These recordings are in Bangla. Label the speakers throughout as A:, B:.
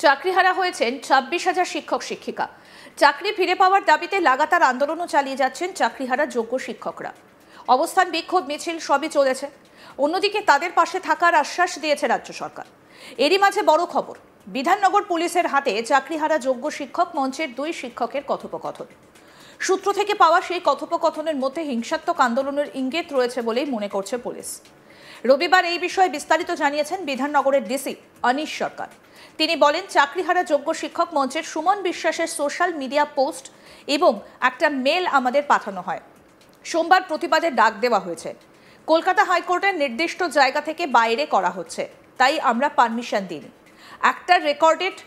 A: চাকরিহারা হয়েছেন 26,000 শিক্ষক শিক্ষিকা। চাকরি ফিরে পাওয়ার দাবিতে লাগাতার আন্দোলনও চালিয়ে যাচ্ছেন চাকরিহারা যোগ্য শিক্ষকরা। অবস্থান, বিক্ষোভ, মিছিল সবই চলেছে। অন্যদিকে তাদের পাশে থাকার আশ্বাস দিয়েছে রাজ্য সরকার। এরই মাঝে বড় খবর, বিধাননগর পুলিশের হাতে চাকরিহারা যোগ্য শিক্ষক মঞ্চের 2 শিক্ষকের কথোপকথন। সূত্র থেকে পাওয়া সেই কথোপকথনের মধ্যে হিংসাত্মক আন্দোলনের ইঙ্গিত রয়েছে বলেই মনে করছে পুলিশ। রবিবার এই বিষয়ে বিস্তারিত জানিয়েছেন বিধাননগরের ডিসি অনিশ সরকার। তিনি বলেন, চাকরিহারা যোগ্য শিক্ষক মঞ্চের সুমন বিশ্বাসের সোশ্যাল মিডিয়া পোস্ট এবং একটা মেল আমাদের পাঠানো হয়। সোমবার প্রতিবাদের ডাক দেওয়া হয়েছে। কলকাতা হাইকোর্টের নির্দিষ্ট জায়গা থেকে বাইরে করা হচ্ছে, তাই আমরা পারমিশন দিইনি। একটা রেকর্ডেড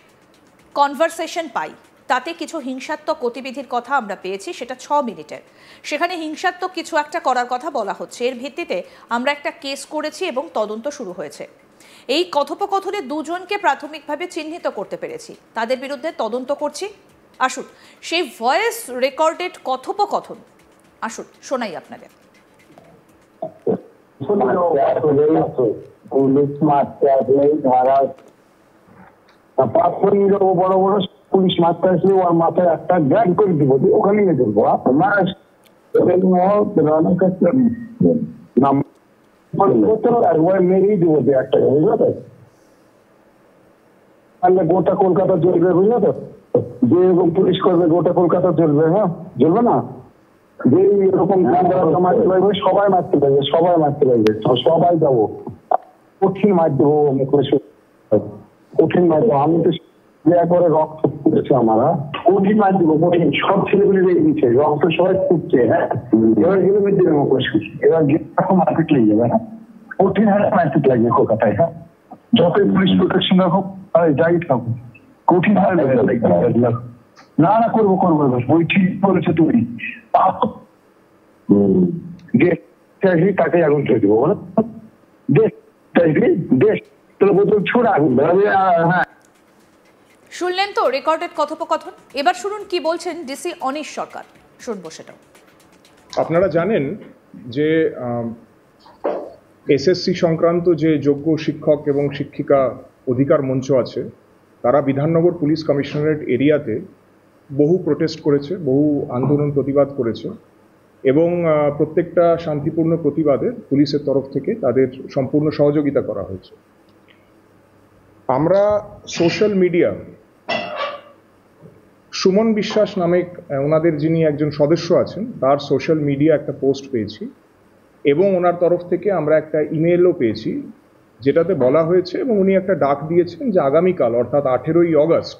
A: কনভারসেশন পাই, তাতে কিছু হিংসাত্মক গতিবিধির কথা আমরা পেয়েছি, সেটা 6 মিনিটের। সেখানে হিংসাত্মক কিছু একটা করার কথা বলা হচ্ছে। এর ভিত্তিতে আমরা একটা কেস করেছি এবং তদন্ত শুরু হয়েছে। এই কথোপকথনে 2 জনকে প্রাথমিকভাবে চিহ্নিত করতে পেরেছি, তাদের বিরুদ্ধে তদন্ত করছি। আসুন সেই ভয়েস রেকর্ডেড কথোপকথন আসুন শোনাই আপনাদের।
B: বড় বড় পুলিশ মারতে আসলে ওর মাথায় একটা গ্যাগ করে দিব, ওখানে নিয়ে দেবো। একবার মেরেই দিব একটা, বুঝলো তো? গোটা কলকাতা জ্বলবে, বুঝলো তো? যে এরকম পুলিশ করবে গোটা কলকাতা জ্বলবে। হ্যাঁ, জ্বলবে না? যে এরকম মারতে পারবে, সবাই মারতে পারবে, সবাই মারতে পারবে, সবাই যাবো। কঠিন মার দেবো, কঠিন মার দেবো। আমি তো করে রক্ত ফুটছে আমার, কঠিন মার দেবো, কঠিন। সব ছেলেগুলি দিচ্ছে রক্ত, সবাই ফুটছে। হ্যাঁ, এবার গেলে দেবে মুখোশি, এবার মার্কেট লেগে যাবে। হ্যাঁ, কঠিন হারে মার্কেট লাগবে কলকাতায়। হ্যাঁ, যতই পুলিশ প্রোটেকশন রাখুক, যাই থাকুক, কঠিন হারে না না করবো করবো। ওই ঠিক বলেছে তুমি, তাকে আগুন ছেড়ে দেবো। বলে দেশ দেশ তোর বোতল ছোড়া আগুন। হ্যাঁ,
A: শুনলেন তো রেকর্ডেড কথোপকথন। এবার শুনুন কি বলছেন ডিসি অনিশ সরকার, শুনবো সেটাও।
C: আপনারা জানেন যে এসএসসি সংক্রান্ত যে যোগ্য শিক্ষক এবং শিক্ষিকা অধিকার মঞ্চ আছে, তারা বিধাননগর পুলিশ কমিশনারেট এরিয়াতে বহু প্রোটেস্ট করেছে, বহু আন্দোলন প্রতিবাদ করেছে এবং প্রত্যেকটা শান্তিপূর্ণ প্রতিবাদে পুলিশের তরফ থেকে তাদের সম্পূর্ণ সহযোগিতা করা হয়েছে। আমরা সোশ্যাল মিডিয়া সুমন বিশ্বাস নামে ওনাদের যিনি একজন সদস্য আছেন, তার সোশ্যাল মিডিয়া একটা পোস্ট পেয়েছি এবং ওনার তরফ থেকে আমরা একটা ইমেলও পেয়েছি, যেটাতে বলা হয়েছে এবং উনি একটা ডাক দিয়েছেন যে আগামীকাল অর্থাৎ 18ই অগস্ট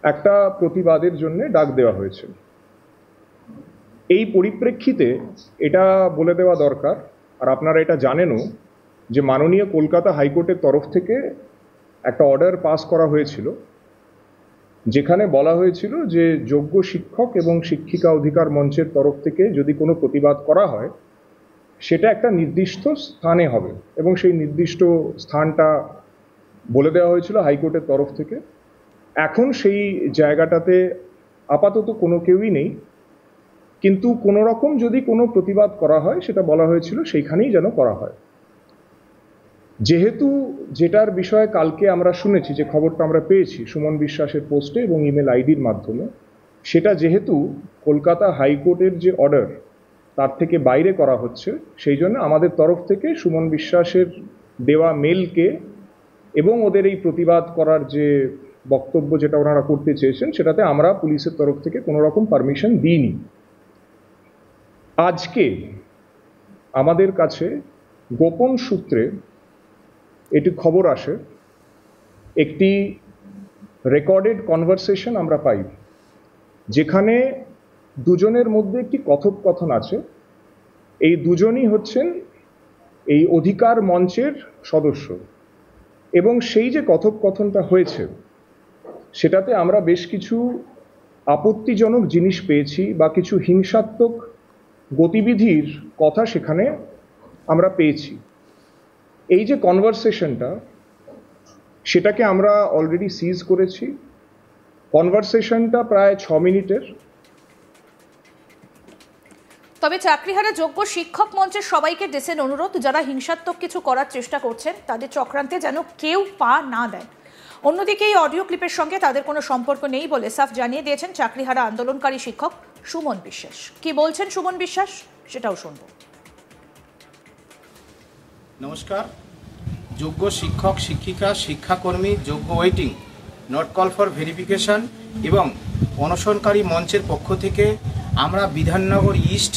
C: একটা প্রতিবাদের জন্য ডাক দেওয়া হয়েছে। এই পরিপ্রেক্ষিতে এটা বলে দেওয়া দরকার, আর আপনারা এটা জানেনও, যে মাননীয় কলকাতা হাইকোর্টের তরফ থেকে একটা অর্ডার পাস করা হয়েছিল, যেখানে বলা হয়েছিল যে যোগ্য শিক্ষক এবং শিক্ষিকা অধিকার মঞ্চের তরফ থেকে যদি কোনো প্রতিবাদ করা হয়, সেটা একটা নির্দিষ্ট স্থানে হবে এবং সেই নির্দিষ্ট স্থানটা বলে দেওয়া হয়েছিল হাইকোর্টের তরফ থেকে। এখন সেই জায়গাটাতে আপাতত কোনো কেউই নেই, কিন্তু কোনো রকম যদি কোনো প্রতিবাদ করা হয়, সেটা বলা হয়েছিল সেইখানেই যেন করা হয়। যেহেতু যেটার বিষয়ে কালকে আমরা শুনেছি, যে খবরটা আমরা পেয়েছি সুমন বিশ্বাসের পোস্টে এবং ইমেল আইডির মাধ্যমে, সেটা যেহেতু কলকাতা হাইকোর্টের যে অর্ডার তার থেকে বাইরে করা হচ্ছে, সেই জন্য আমাদের তরফ থেকে সুমন বিশ্বাসের দেওয়া মেলকে এবং ওদের এই প্রতিবাদ করার যে বক্তব্য যেটা ওনারা করতে চেয়েছেন, সেটাতে আমরা পুলিশের তরফ থেকে কোনো রকম পারমিশন দিইনি। আজকে আমাদের কাছে গোপন সূত্রে এটি খবর আসে, একটি রেকর্ডেড কনভারসেশন আমরা পাই, যেখানে দুজনের মধ্যে একটি কথোপকথন আছে। এই দুজনই হচ্ছেন এই অধিকার মঞ্চের সদস্য এবং সেই যে কথোপকথনটা হয়েছে, সেটাতে আমরা বেশ কিছু আপত্তিজনক জিনিস পেয়েছি বা কিছু হিংসাত্মক গতিবিধির কথা সেখানে আমরা পেয়েছি। এই যে কনভারসেশনটা, সেটাকে আমরা অলরেডি সিজ করেছি। কনভারসেশনটা প্রায় 6 মিনিটের।
A: তবে চাকরিহারা যোগ্য শিক্ষক মঞ্চের সবাইকে ডিসির অনুরোধ, যারা হিংসাত্মক কিছু করার চেষ্টা করছেন তাদের চক্রান্তে যেন কেউ পা না দেয়। অন্যদিকে এই অডিও ক্লিপের সঙ্গে তাদের কোনো সম্পর্ক নেই বলে সাফ জানিয়ে দিয়েছেন চাকরিহারা আন্দোলনকারী শিক্ষক সুমন বিশ্বাস। কি বলছেন সুমন বিশ্বাস সেটাও শুনবো।
D: নমস্কার। যোগ্য শিক্ষক শিক্ষিকা শিক্ষাকর্মী যোগ্য waiting not call for verification এবং অনশনকারী মঞ্চের পক্ষ থেকে আমরা Bidhannagar east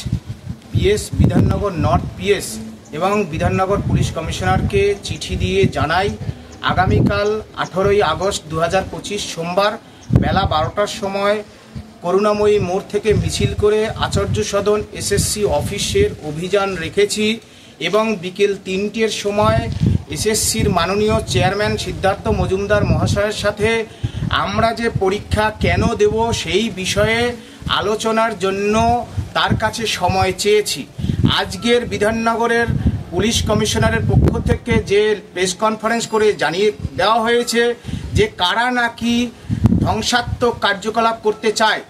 D: PS, Bidhannagar north PS এবং বিধাননগর পুলিশ কমিশনারকে চিঠি দিয়ে জানাই আগামীকাল 18ই আগস্ট 2025 সোমবার বেলা 12টার সময় করুণাময়ী মোড় থেকে মিছিল করে আচার্য সদন এসএসসি অফিসের অভিযান রেখেছি এবং বিকেল 3টের সময় এসএসসির মাননীয় চেয়ারম্যান সিদ্ধার্থ মজুমদার মহাশয়ের সাথে আমরা যে পরীক্ষা কেন দেব সেই বিষয়ে আলোচনার জন্য তার কাছে সময় চেয়েছি। আজকের বিধাননগরের পুলিশ কমিশনারের পক্ষ থেকে যে প্রেস কনফারেন্স করে জানিয়ে দেওয়া হয়েছে যে কারা নাকি ধ্বংসাত্মক কার্যকলাপ করতে চায়,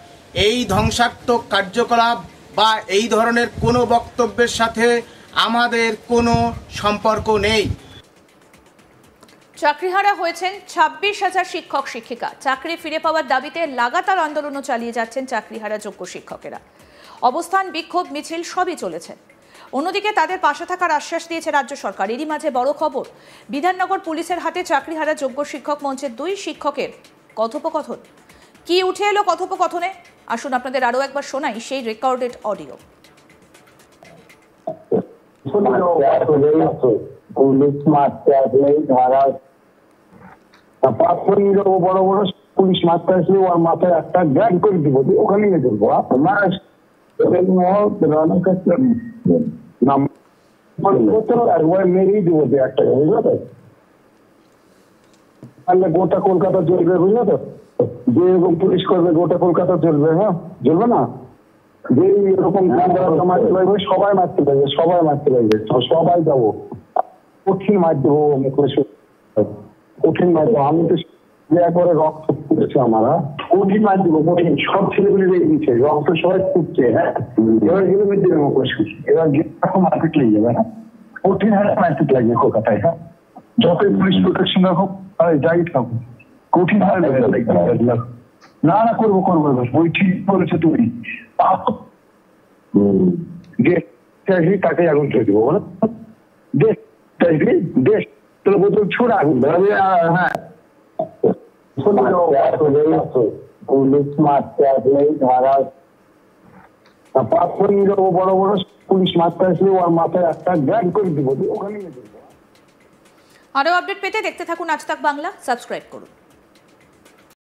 D: এই ধ্বংসাত্মক কার্যকলাপ বা এই ধরনের কোনো বক্তব্যের সাথে আমাদের কোনো সম্পর্ক নেই।
A: চাকরিহারা হয়েছেন 26,000 শিক্ষক শিক্ষিকা। চাকরি ফিরে পাওয়ার দাবিতে লাগাতার আন্দোলনও চালিয়ে যাচ্ছেন চাকরিহারা যোগ্য শিক্ষকেরা। অবস্থান, বিক্ষোভ, মিছিল সবই চলেছে। অন্যদিকে তাদের পাশে থাকার আশ্বাস দিয়েছে রাজ্য সরকার। এরই মাঝে বড় খবর, বিধাননগর পুলিশের হাতে চাকরিহারা যোগ্য শিক্ষক মঞ্চের 2 শিক্ষকের কথোপকথন। কি উঠে এলো কথোপকথনে, আসুন আপনাদের আরো একবার শোনাই সেই রেকর্ডেড অডিও।
B: পুলিশ মারতে আসলেই ধারা বড় বড় পুলিশ মারতে আসলে ওর মাথায় একটা গ্যাগ করে দিব, ওখানে নিয়ে দেবো। মেরেই দিব একটা, বুঝলো তো? তাহলে গোটা কলকাতা জ্বলবে, বুঝলো তো? যে এরকম পুলিশ করবে গোটা কলকাতা জ্বলবে। হ্যাঁ, জ্বলবে না? যে এরকম মারতে লাগবে, সবাই মারতে লাগবে, সবাই মারতে লাগবে, সবাই যাবো। কঠিন মার দেবো, কঠিন মার দেবো। আমি তো একবারে রক্ত ফুটেছে আমরা, কঠিন মার দেবো, কঠিন। সব ছেলেগুলি দিচ্ছে রক্ত, সবাই ফুটছে। হ্যাঁ, এবার গেলে দেবে এবার মার্কেট লেগে যাবে। হ্যাঁ, কঠিন হারে মার্কেট লাগবে কলকাতায়। হ্যাঁ, যতই পুলিশ প্রোটেকশন রাখুক, যাই থাকুক, কঠিন হারে না না করবো করবো। ওই ঠিক বলেছে তুমি, তাকে আগুন ছেড়ে দেবো। বলো দেশ দেশ তোর বোতল ছোড়া আগুন। হ্যাঁ, পুলিশ মারতে আসলেই ধারা বড় বড় পুলিশ মারতে আসলে ওর মাথায় একটা গ্যাগ করে দিব, ওখানে নিয়ে দেবো।
A: আরো আপডেট পেতে দেখতে থাকুন আজ তাক বাংলা, সাবস্ক্রাইব করুন।